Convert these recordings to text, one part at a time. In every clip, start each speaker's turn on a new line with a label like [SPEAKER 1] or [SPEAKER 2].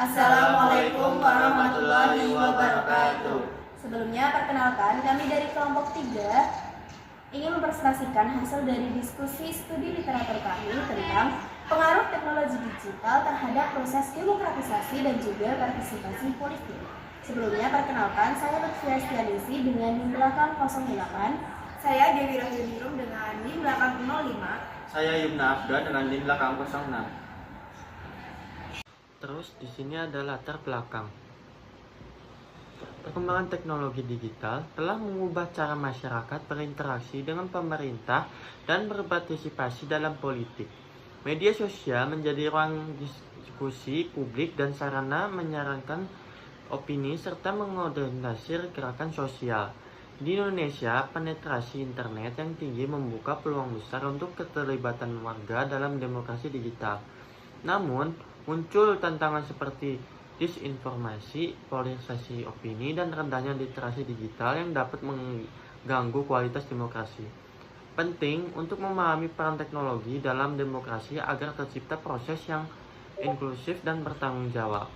[SPEAKER 1] Assalamualaikum warahmatullahi wabarakatuh.
[SPEAKER 2] Sebelumnya, perkenalkan kami dari kelompok 3 ingin mempresentasikan hasil dari diskusi studi literatur kami tentang pengaruh teknologi digital terhadap proses demokratisasi dan juga partisipasi politik. Sebelumnya, perkenalkan saya Lutfia Stianisi dengan NIM belakang 08.
[SPEAKER 1] Saya Dewi Rahyunirum dengan NIM belakang 05.
[SPEAKER 3] Saya Yumna Afda dengan NIM belakang 06. Terus di sini ada latar belakang. Perkembangan teknologi digital telah mengubah cara masyarakat berinteraksi dengan pemerintah dan berpartisipasi dalam politik. Media sosial menjadi ruang diskusi publik dan sarana menyarankan opini serta mengoordinasi gerakan sosial. Di Indonesia, penetrasi internet yang tinggi membuka peluang besar untuk keterlibatan warga dalam demokrasi digital. Namun, muncul tantangan seperti disinformasi, polarisasi opini, dan rendahnya literasi digital yang dapat mengganggu kualitas demokrasi. Penting untuk memahami peran teknologi dalam demokrasi agar tercipta proses yang inklusif dan bertanggung jawab.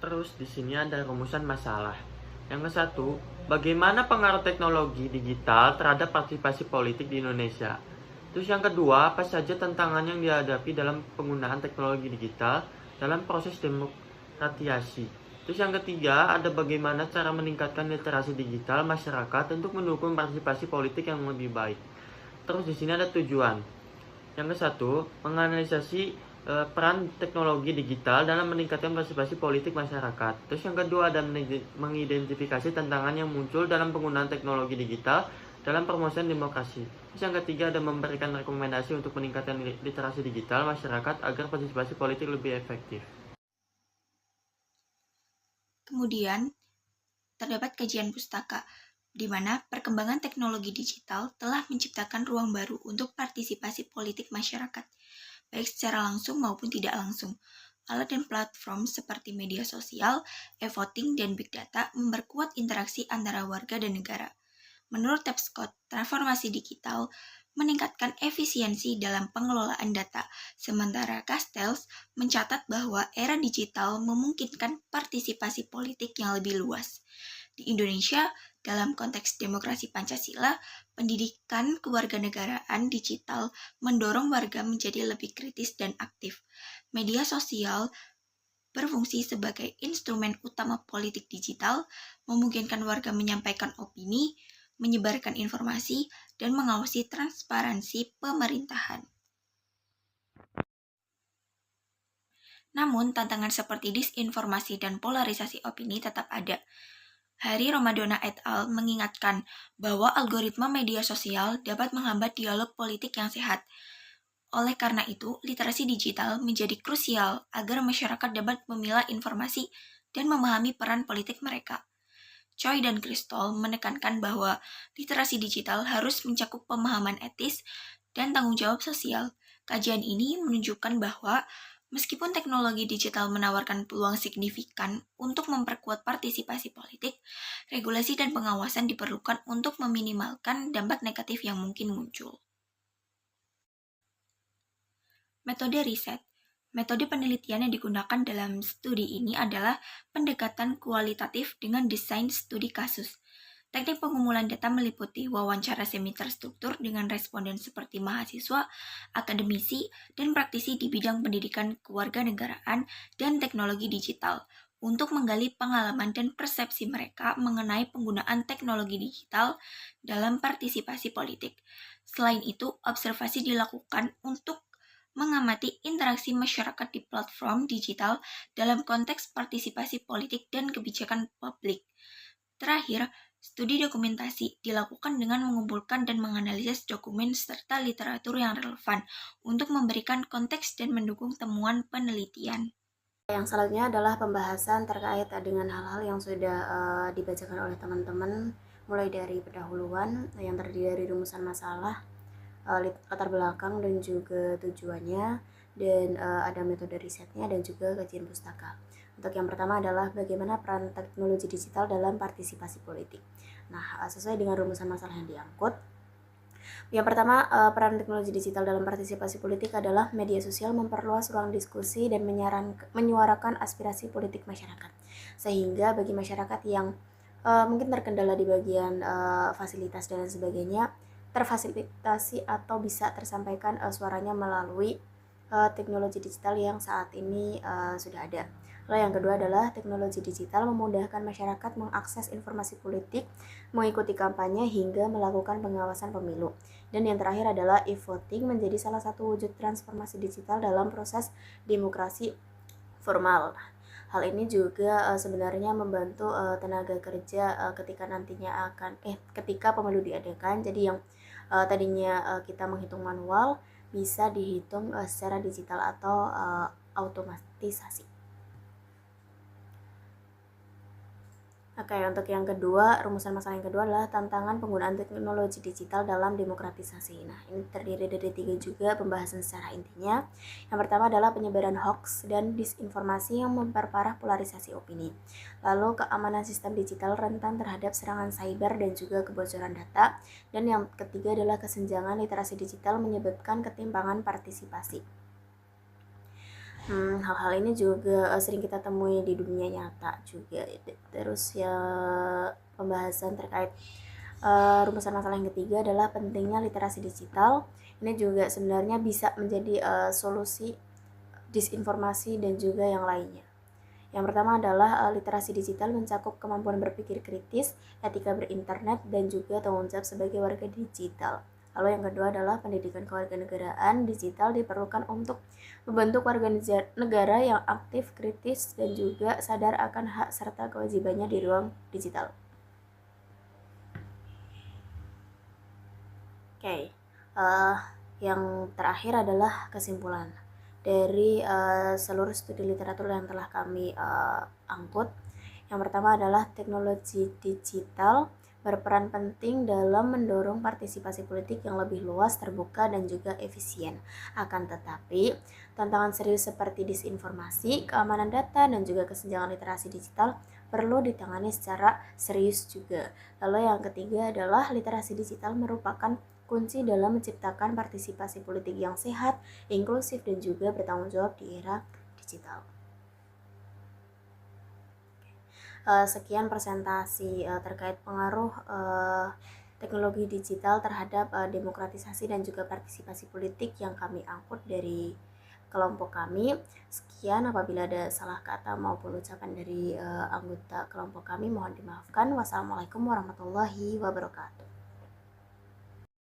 [SPEAKER 3] Terus di sini ada rumusan masalah. Yang ke-1, bagaimana pengaruh teknologi digital terhadap partisipasi politik di Indonesia? Terus yang kedua, apa saja tantangan yang dihadapi dalam penggunaan teknologi digital dalam proses demokratisasi? Terus yang ketiga, ada bagaimana cara meningkatkan literasi digital masyarakat untuk mendukung partisipasi politik yang lebih baik. Terus di sini ada tujuan. Yang ke-1, menganalisasi peran teknologi digital dalam meningkatkan partisipasi politik masyarakat. Terus yang kedua, ada mengidentifikasi tantangan yang muncul dalam penggunaan teknologi digital dalam promosian demokrasi. Terus yang ketiga, ada memberikan rekomendasi untuk meningkatkan literasi digital masyarakat agar partisipasi politik lebih efektif.
[SPEAKER 4] Kemudian, terdapat kajian pustaka, di mana perkembangan teknologi digital telah menciptakan ruang baru untuk partisipasi politik masyarakat, baik secara langsung maupun tidak langsung. Alat dan platform seperti media sosial, e-voting, dan big data memperkuat interaksi antara warga dan negara. Menurut Tapscott, transformasi digital meningkatkan efisiensi dalam pengelolaan data, sementara Castells mencatat bahwa era digital memungkinkan partisipasi politik yang lebih luas. Di Indonesia, dalam konteks demokrasi Pancasila, pendidikan kewarganegaraan digital mendorong warga menjadi lebih kritis dan aktif. Media sosial berfungsi sebagai instrumen utama politik digital, memungkinkan warga menyampaikan opini, menyebarkan informasi, dan mengawasi transparansi pemerintahan. Namun, tantangan seperti disinformasi dan polarisasi opini tetap ada. Hari Ramadona et al. Mengingatkan bahwa algoritma media sosial dapat menghambat dialog politik yang sehat. Oleh karena itu, literasi digital menjadi krusial agar masyarakat dapat memilah informasi dan memahami peran politik mereka. Choi dan Crystal menekankan bahwa literasi digital harus mencakup pemahaman etis dan tanggung jawab sosial. Kajian ini menunjukkan bahwa meskipun teknologi digital menawarkan peluang signifikan untuk memperkuat partisipasi politik, regulasi dan pengawasan diperlukan untuk meminimalkan dampak negatif yang mungkin muncul. Metode riset. Metode penelitian yang digunakan dalam studi ini adalah pendekatan kualitatif dengan desain studi kasus. Teknik pengumpulan data meliputi wawancara semi terstruktur dengan responden seperti mahasiswa, akademisi, dan praktisi di bidang pendidikan kewarganegaraan dan teknologi digital untuk menggali pengalaman dan persepsi mereka mengenai penggunaan teknologi digital dalam partisipasi politik. Selain itu, observasi dilakukan untuk mengamati interaksi masyarakat di platform digital dalam konteks partisipasi politik dan kebijakan publik. Terakhir, studi dokumentasi dilakukan dengan mengumpulkan dan menganalisis dokumen serta literatur yang relevan untuk memberikan konteks dan mendukung temuan penelitian.
[SPEAKER 2] Yang selanjutnya adalah pembahasan terkait dengan hal-hal yang sudah dibacakan oleh teman-teman, mulai dari pendahuluan yang terdiri dari rumusan masalah, latar belakang dan juga tujuannya, dan ada metode risetnya dan juga kajian pustaka. Untuk yang pertama adalah bagaimana peran teknologi digital dalam partisipasi politik. Nah, sesuai dengan rumusan masalah yang diangkut, Yang pertama, peran teknologi digital dalam partisipasi politik adalah media sosial memperluas ruang diskusi dan menyuarakan aspirasi politik masyarakat. Sehingga bagi masyarakat yang mungkin terkendala di bagian fasilitas dan lain sebagainya, terfasilitasi atau bisa tersampaikan suaranya melalui teknologi digital yang saat ini sudah ada. Lalu yang kedua adalah teknologi digital memudahkan masyarakat mengakses informasi politik, mengikuti kampanye hingga melakukan pengawasan pemilu. Dan yang terakhir adalah e-voting menjadi salah satu wujud transformasi digital dalam proses demokrasi formal. Hal ini juga sebenarnya membantu tenaga kerja ketika pemilu diadakan. Jadi yang tadinya kita menghitung manual bisa dihitung secara digital atau automatisasi. Oke, untuk yang kedua, rumusan masalah yang kedua adalah tantangan penggunaan teknologi digital dalam demokratisasi. Nah, ini terdiri dari 3 juga pembahasan secara intinya. Yang pertama adalah penyebaran hoax dan disinformasi yang memperparah polarisasi opini. Lalu, keamanan sistem digital rentan terhadap serangan cyber dan juga kebocoran data. Dan yang ketiga adalah kesenjangan literasi digital menyebabkan ketimpangan partisipasi. Hal-hal ini juga sering kita temui di dunia nyata juga. Terus ya, pembahasan terkait rumusan masalah yang ketiga adalah pentingnya literasi digital. Ini juga sebenarnya bisa menjadi solusi disinformasi dan juga yang lainnya. Yang pertama adalah literasi digital mencakup kemampuan berpikir kritis, etika berinternet, dan juga tanggung jawab sebagai warga digital. Lalu yang kedua adalah pendidikan kewarganegaraan digital diperlukan untuk membentuk warga negara yang aktif, kritis, dan juga sadar akan hak serta kewajibannya di ruang digital. Oke, yang terakhir adalah kesimpulan dari seluruh studi literatur yang telah kami angkut. Yang pertama adalah teknologi digital berperan penting dalam mendorong partisipasi politik yang lebih luas, terbuka, dan juga efisien. Akan tetapi, tantangan serius seperti disinformasi, keamanan data, dan juga kesenjangan literasi digital perlu ditangani secara serius juga. Lalu yang ketiga adalah literasi digital merupakan kunci dalam menciptakan partisipasi politik yang sehat, inklusif, dan juga bertanggung jawab di era digital. Sekian presentasi terkait pengaruh teknologi digital terhadap demokratisasi dan juga partisipasi politik yang kami angkut dari kelompok kami. Sekian, apabila ada salah kata maupun ucapan dari anggota kelompok kami mohon dimaafkan. Wassalamualaikum warahmatullahi wabarakatuh.